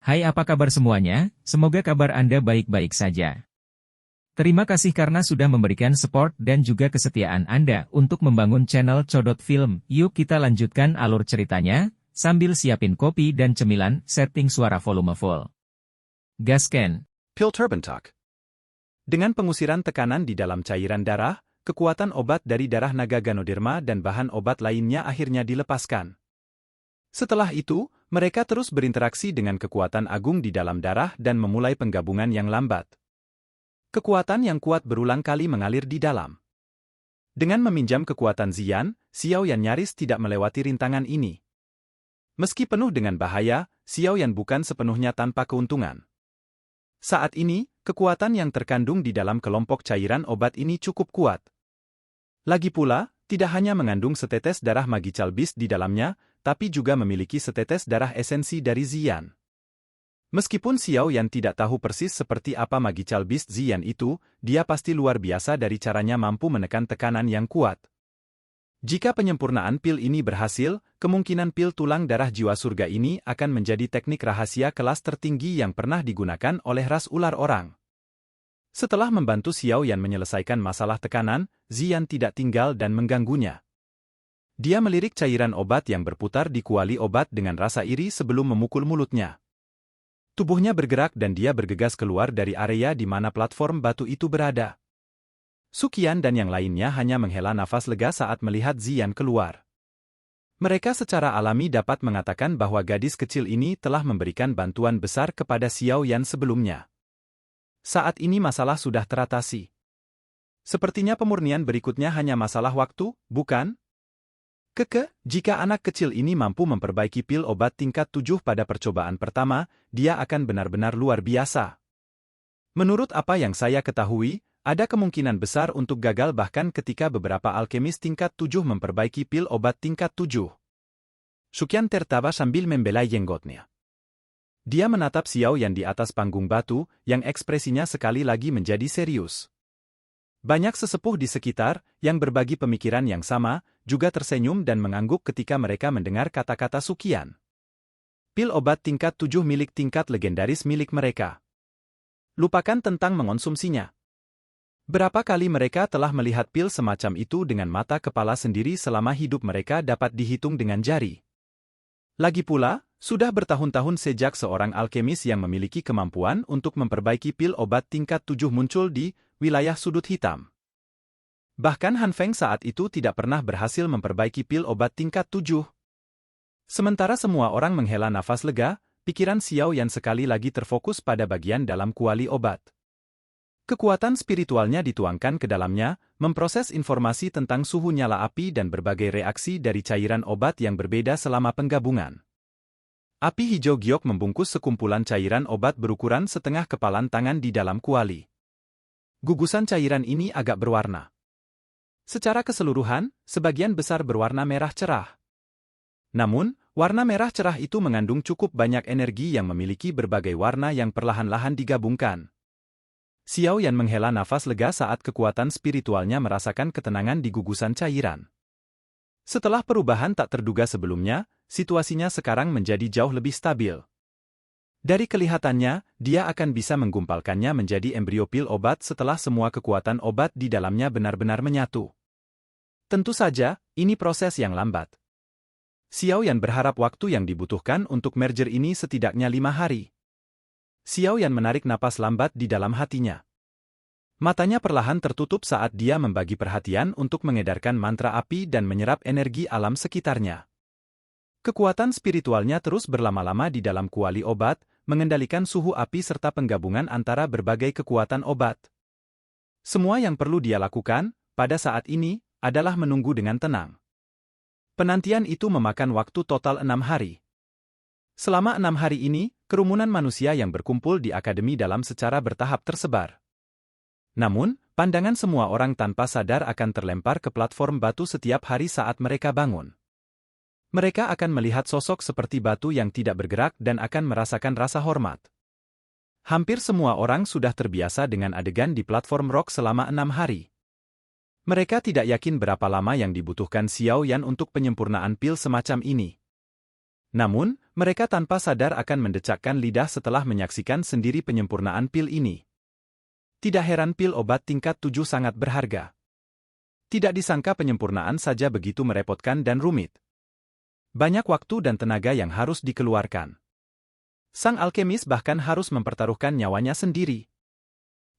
Hai, apa kabar semuanya? Semoga kabar Anda baik-baik saja. Terima kasih karena sudah memberikan support dan juga kesetiaan Anda untuk membangun channel Codot Film. Yuk kita lanjutkan alur ceritanya, sambil siapin kopi dan cemilan, setting suara volume full. Gasken. Pil Turbantok. Dengan pengusiran tekanan di dalam cairan darah, kekuatan obat dari darah naga Ganoderma dan bahan obat lainnya akhirnya dilepaskan. Setelah itu, mereka terus berinteraksi dengan kekuatan agung di dalam darah dan memulai penggabungan yang lambat. Kekuatan yang kuat berulang kali mengalir di dalam. Dengan meminjam kekuatan Ziyan, Xiao Yan nyaris tidak melewati rintangan ini. Meski penuh dengan bahaya, Xiao Yan bukan sepenuhnya tanpa keuntungan. Saat ini, kekuatan yang terkandung di dalam kelompok cairan obat ini cukup kuat. Lagi pula, tidak hanya mengandung setetes darah Magical Beast di dalamnya, tapi juga memiliki setetes darah esensi dari Ziyan. Meskipun Xiao Yan tidak tahu persis seperti apa Magical Beast Ziyan itu, dia pasti luar biasa dari caranya mampu menekan tekanan yang kuat. Jika penyempurnaan pil ini berhasil, kemungkinan pil tulang darah jiwa surga ini akan menjadi teknik rahasia kelas tertinggi yang pernah digunakan oleh ras ular orang. Setelah membantu Xiao Yan menyelesaikan masalah tekanan, Ziyan tidak tinggal dan mengganggunya. Dia melirik cairan obat yang berputar di kuali obat dengan rasa iri sebelum memukul mulutnya. Tubuhnya bergerak dan dia bergegas keluar dari area di mana platform batu itu berada. Suqian dan yang lainnya hanya menghela nafas lega saat melihat Ziyan keluar. Mereka secara alami dapat mengatakan bahwa gadis kecil ini telah memberikan bantuan besar kepada Xiao Yan sebelumnya. Saat ini masalah sudah teratasi. Sepertinya pemurnian berikutnya hanya masalah waktu, bukan? Jika anak kecil ini mampu memperbaiki pil obat tingkat 7 pada percobaan pertama, dia akan benar-benar luar biasa. Menurut apa yang saya ketahui, ada kemungkinan besar untuk gagal bahkan ketika beberapa alkemis tingkat 7 memperbaiki pil obat tingkat 7. Suqian tertawa sambil membelai jenggotnya. Dia menatap Xiao Yan di atas panggung batu, yang ekspresinya sekali lagi menjadi serius. Banyak sesepuh di sekitar, yang berbagi pemikiran yang sama, juga tersenyum dan mengangguk ketika mereka mendengar kata-kata Suqian. Pil obat tingkat 7 milik tingkat legendaris milik mereka. Lupakan tentang mengonsumsinya. Berapa kali mereka telah melihat pil semacam itu dengan mata kepala sendiri selama hidup mereka dapat dihitung dengan jari. Lagi pula, sudah bertahun-tahun sejak seorang alkemis yang memiliki kemampuan untuk memperbaiki pil obat tingkat 7 muncul di wilayah sudut hitam. Bahkan Han Feng saat itu tidak pernah berhasil memperbaiki pil obat tingkat 7. Sementara semua orang menghela nafas lega, pikiran Xiao Yan sekali lagi terfokus pada bagian dalam kuali obat. Kekuatan spiritualnya dituangkan ke dalamnya, memproses informasi tentang suhu nyala api dan berbagai reaksi dari cairan obat yang berbeda selama penggabungan. Api hijau giok membungkus sekumpulan cairan obat berukuran setengah kepalan tangan di dalam kuali. Gugusan cairan ini agak berwarna. Secara keseluruhan, sebagian besar berwarna merah cerah. Namun, warna merah cerah itu mengandung cukup banyak energi yang memiliki berbagai warna yang perlahan-lahan digabungkan. Xiao Yan menghela nafas lega saat kekuatan spiritualnya merasakan ketenangan di gugusan cairan. Setelah perubahan tak terduga sebelumnya, situasinya sekarang menjadi jauh lebih stabil. Dari kelihatannya, dia akan bisa menggumpalkannya menjadi embrio pil obat setelah semua kekuatan obat di dalamnya benar-benar menyatu. Tentu saja, ini proses yang lambat. Xiao Yan berharap waktu yang dibutuhkan untuk merger ini setidaknya 5 hari. Xiao Yan menarik napas lambat di dalam hatinya. Matanya perlahan tertutup saat dia membagi perhatian untuk mengedarkan mantra api dan menyerap energi alam sekitarnya. Kekuatan spiritualnya terus berlama-lama di dalam kuali obat, mengendalikan suhu api serta penggabungan antara berbagai kekuatan obat. Semua yang perlu dia lakukan, pada saat ini, adalah menunggu dengan tenang. Penantian itu memakan waktu total 6 hari. Selama 6 hari ini, kerumunan manusia yang berkumpul di akademi dalam secara bertahap tersebar. Namun, pandangan semua orang tanpa sadar akan terlempar ke platform batu setiap hari saat mereka bangun. Mereka akan melihat sosok seperti batu yang tidak bergerak dan akan merasakan rasa hormat. Hampir semua orang sudah terbiasa dengan adegan di platform rock selama 6 hari. Mereka tidak yakin berapa lama yang dibutuhkan Xiao Yan untuk penyempurnaan pil semacam ini. Namun, mereka tanpa sadar akan mendecakkan lidah setelah menyaksikan sendiri penyempurnaan pil ini. Tidak heran pil obat tingkat 7 sangat berharga. Tidak disangka penyempurnaan saja begitu merepotkan dan rumit. Banyak waktu dan tenaga yang harus dikeluarkan. Sang alkemis bahkan harus mempertaruhkan nyawanya sendiri.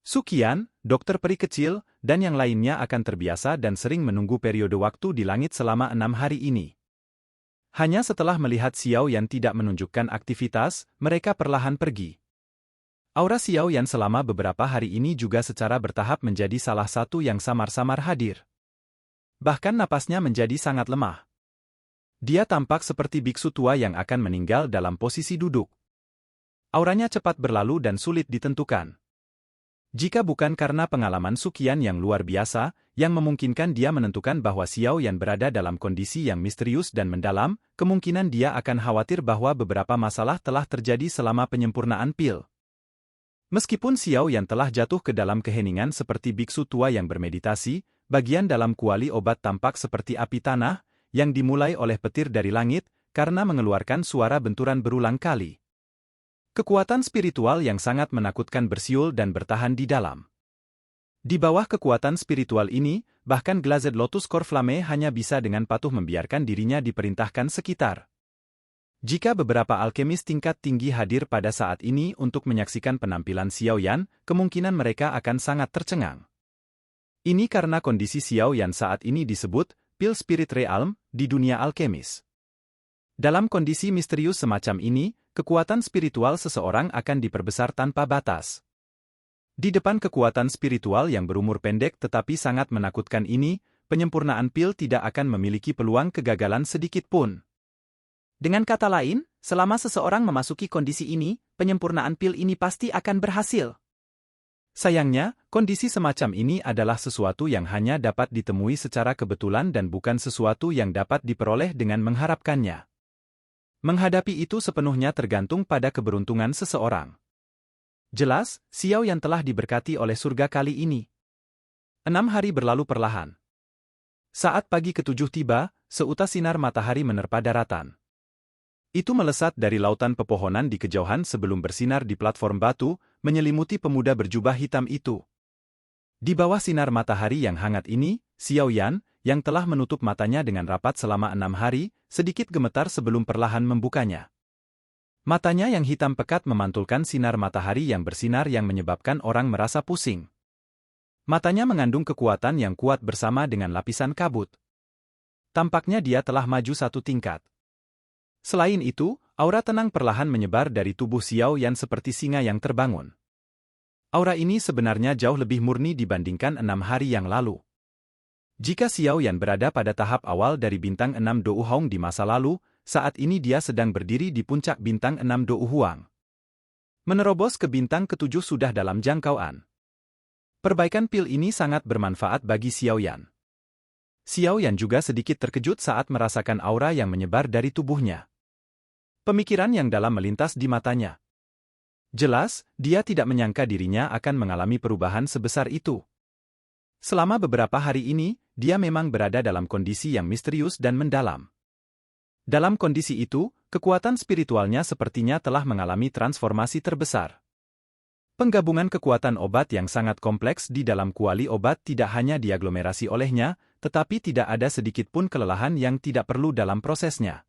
Sukian, dokter peri kecil, dan yang lainnya akan terbiasa dan sering menunggu periode waktu di langit selama 6 hari ini. Hanya setelah melihat Xiao Yan tidak menunjukkan aktivitas, mereka perlahan pergi. Aura Xiao Yan selama beberapa hari ini juga secara bertahap menjadi salah satu yang samar-samar hadir. Bahkan napasnya menjadi sangat lemah. Dia tampak seperti biksu tua yang akan meninggal dalam posisi duduk. Auranya cepat berlalu dan sulit ditentukan. Jika bukan karena pengalaman Sukian yang luar biasa, yang memungkinkan dia menentukan bahwa Xiao Yan berada dalam kondisi yang misterius dan mendalam, kemungkinan dia akan khawatir bahwa beberapa masalah telah terjadi selama penyempurnaan pil. Meskipun Xiao Yan telah jatuh ke dalam keheningan seperti biksu tua yang bermeditasi, bagian dalam kuali obat tampak seperti api tanah, yang dimulai oleh petir dari langit, karena mengeluarkan suara benturan berulang kali. Kekuatan spiritual yang sangat menakutkan bersiul dan bertahan di dalam. Di bawah kekuatan spiritual ini, bahkan Glazed Lotus Core Flame hanya bisa dengan patuh membiarkan dirinya diperintahkan sekitar. Jika beberapa alkemis tingkat tinggi hadir pada saat ini untuk menyaksikan penampilan Xiao Yan, kemungkinan mereka akan sangat tercengang. Ini karena kondisi Xiao Yan saat ini disebut Pil Spirit Realm di dunia alkemis. Dalam kondisi misterius semacam ini, kekuatan spiritual seseorang akan diperbesar tanpa batas. Di depan kekuatan spiritual yang berumur pendek tetapi sangat menakutkan ini, penyempurnaan pil tidak akan memiliki peluang kegagalan sedikit pun. Dengan kata lain, selama seseorang memasuki kondisi ini, penyempurnaan pil ini pasti akan berhasil. Sayangnya, kondisi semacam ini adalah sesuatu yang hanya dapat ditemui secara kebetulan dan bukan sesuatu yang dapat diperoleh dengan mengharapkannya. Menghadapi itu sepenuhnya tergantung pada keberuntungan seseorang. Jelas, Xiao Yan telah diberkati oleh surga kali ini. 6 hari berlalu perlahan. Saat pagi ketujuh tiba, seutas sinar matahari menerpa daratan. Itu melesat dari lautan pepohonan di kejauhan sebelum bersinar di platform batu, menyelimuti pemuda berjubah hitam itu. Di bawah sinar matahari yang hangat ini, Xiao Yan, yang telah menutup matanya dengan rapat selama 6 hari, sedikit gemetar sebelum perlahan membukanya. Matanya yang hitam pekat memantulkan sinar matahari yang bersinar yang menyebabkan orang merasa pusing. Matanya mengandung kekuatan yang kuat bersama dengan lapisan kabut. Tampaknya dia telah maju satu tingkat. Selain itu, aura tenang perlahan menyebar dari tubuh Xiao Yan seperti singa yang terbangun. Aura ini sebenarnya jauh lebih murni dibandingkan 6 hari yang lalu. Jika Xiao Yan berada pada tahap awal dari bintang 6 Dou Hong di masa lalu, saat ini dia sedang berdiri di puncak bintang 6 Dou Huang. Menerobos ke bintang ke-7 sudah dalam jangkauan. Perbaikan pil ini sangat bermanfaat bagi Xiao Yan. Xiao Yan juga sedikit terkejut saat merasakan aura yang menyebar dari tubuhnya. Pemikiran yang dalam melintas di matanya. Jelas, dia tidak menyangka dirinya akan mengalami perubahan sebesar itu. Selama beberapa hari ini, dia memang berada dalam kondisi yang misterius dan mendalam. Dalam kondisi itu, kekuatan spiritualnya sepertinya telah mengalami transformasi terbesar. Penggabungan kekuatan obat yang sangat kompleks di dalam kuali obat tidak hanya diaglomerasi olehnya, tetapi tidak ada sedikit pun kelelahan yang tidak perlu dalam prosesnya.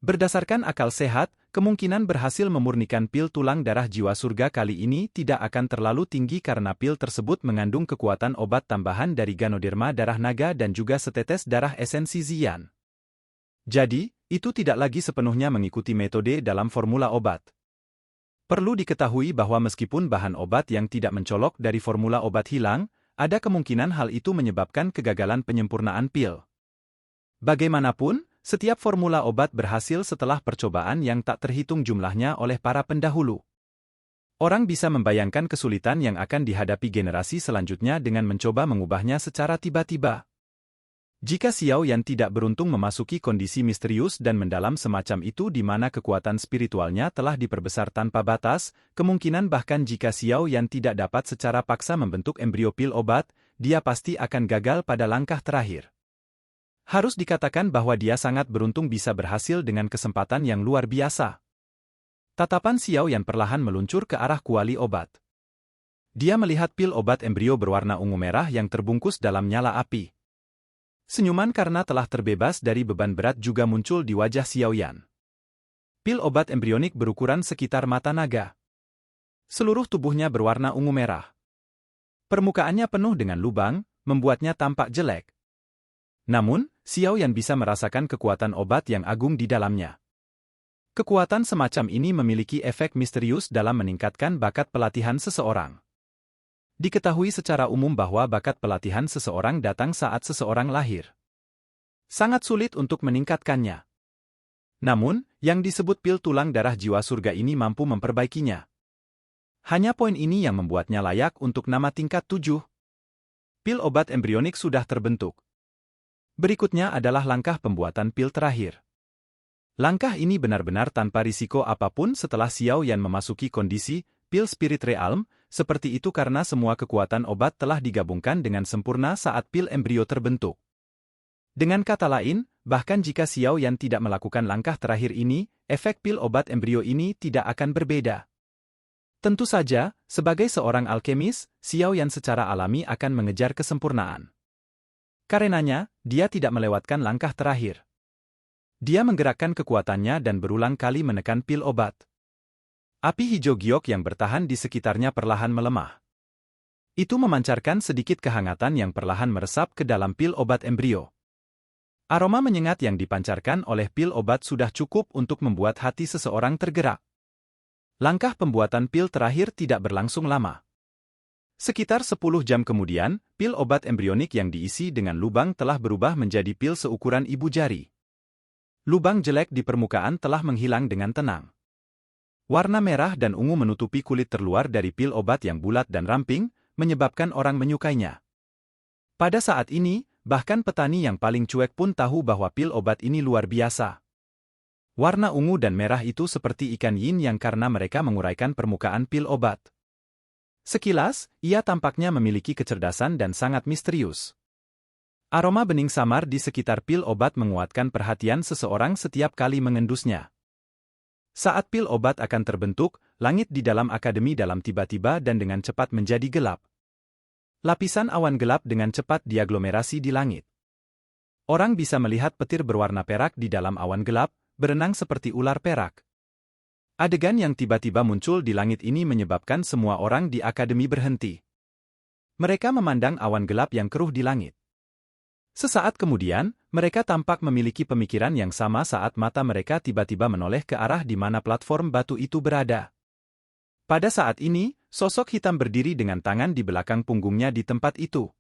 Berdasarkan akal sehat, kemungkinan berhasil memurnikan pil tulang darah jiwa surga kali ini tidak akan terlalu tinggi karena pil tersebut mengandung kekuatan obat tambahan dari Ganoderma darah naga dan juga setetes darah esensi Ziyan. Jadi, itu tidak lagi sepenuhnya mengikuti metode dalam formula obat. Perlu diketahui bahwa meskipun bahan obat yang tidak mencolok dari formula obat hilang, ada kemungkinan hal itu menyebabkan kegagalan penyempurnaan pil. Bagaimanapun, setiap formula obat berhasil setelah percobaan yang tak terhitung jumlahnya oleh para pendahulu. Orang bisa membayangkan kesulitan yang akan dihadapi generasi selanjutnya dengan mencoba mengubahnya secara tiba-tiba. Jika Xiao Yan tidak beruntung memasuki kondisi misterius dan mendalam semacam itu di mana kekuatan spiritualnya telah diperbesar tanpa batas, kemungkinan bahkan jika Xiao Yan tidak dapat secara paksa membentuk embrio pil obat, dia pasti akan gagal pada langkah terakhir. Harus dikatakan bahwa dia sangat beruntung bisa berhasil dengan kesempatan yang luar biasa. Tatapan Xiao Yan perlahan meluncur ke arah kuali obat. Dia melihat pil obat embrio berwarna ungu merah yang terbungkus dalam nyala api. Senyuman karena telah terbebas dari beban berat juga muncul di wajah Xiao Yan. Pil obat embrionik berukuran sekitar mata naga. Seluruh tubuhnya berwarna ungu merah. Permukaannya penuh dengan lubang, membuatnya tampak jelek. Namun, Xiao Yan bisa merasakan kekuatan obat yang agung di dalamnya. Kekuatan semacam ini memiliki efek misterius dalam meningkatkan bakat pelatihan seseorang. Diketahui secara umum bahwa bakat pelatihan seseorang datang saat seseorang lahir. Sangat sulit untuk meningkatkannya. Namun, yang disebut pil tulang darah jiwa surga ini mampu memperbaikinya. Hanya poin ini yang membuatnya layak untuk nama tingkat 7. Pil obat embrionik sudah terbentuk. Berikutnya adalah langkah pembuatan pil terakhir. Langkah ini benar-benar tanpa risiko apapun setelah Xiao Yan memasuki kondisi pil Spirit Realm, seperti itu karena semua kekuatan obat telah digabungkan dengan sempurna saat pil embrio terbentuk. Dengan kata lain, bahkan jika Xiao Yan tidak melakukan langkah terakhir ini, efek pil obat embrio ini tidak akan berbeda. Tentu saja, sebagai seorang alkemis, Xiao Yan secara alami akan mengejar kesempurnaan. Karenanya, dia tidak melewatkan langkah terakhir. Dia menggerakkan kekuatannya dan berulang kali menekan pil obat. Api hijau giok yang bertahan di sekitarnya perlahan melemah. Itu memancarkan sedikit kehangatan yang perlahan meresap ke dalam pil obat embrio. Aroma menyengat yang dipancarkan oleh pil obat sudah cukup untuk membuat hati seseorang tergerak. Langkah pembuatan pil terakhir tidak berlangsung lama. Sekitar 10 jam kemudian, pil obat embrionik yang diisi dengan lubang telah berubah menjadi pil seukuran ibu jari. Lubang jelek di permukaan telah menghilang dengan tenang. Warna merah dan ungu menutupi kulit terluar dari pil obat yang bulat dan ramping, menyebabkan orang menyukainya. Pada saat ini, bahkan petani yang paling cuek pun tahu bahwa pil obat ini luar biasa. Warna ungu dan merah itu seperti ikan yin yang karena mereka menguraikan permukaan pil obat. Sekilas, ia tampaknya memiliki kecerdasan dan sangat misterius. Aroma bening samar di sekitar pil obat menguatkan perhatian seseorang setiap kali mengendusnya. Saat pil obat akan terbentuk, langit di dalam akademi dalam tiba-tiba dan dengan cepat menjadi gelap. Lapisan awan gelap dengan cepat diaglomerasi di langit. Orang bisa melihat petir berwarna perak di dalam awan gelap, berenang seperti ular perak. Adegan yang tiba-tiba muncul di langit ini menyebabkan semua orang di akademi berhenti. Mereka memandang awan gelap yang keruh di langit. Sesaat kemudian, mereka tampak memiliki pemikiran yang sama saat mata mereka tiba-tiba menoleh ke arah di mana platform batu itu berada. Pada saat ini, sosok hitam berdiri dengan tangan di belakang punggungnya di tempat itu.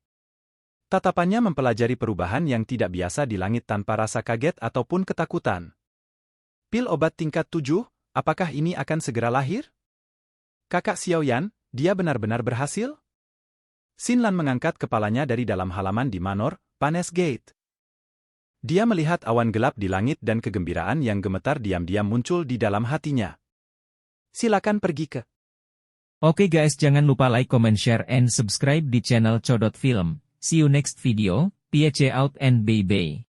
Tatapannya mempelajari perubahan yang tidak biasa di langit tanpa rasa kaget ataupun ketakutan. Pil obat tingkat 7, apakah ini akan segera lahir? Kakak Xiao Yan, dia benar-benar berhasil? Xin Lan mengangkat kepalanya dari dalam halaman di Manor, Panes Gate. Dia melihat awan gelap di langit dan kegembiraan yang gemetar diam-diam muncul di dalam hatinya. Silakan pergi ke. Oke guys, jangan lupa like, comment, share, and subscribe di channel Codot Film. See you next video, peace out and bye-bye.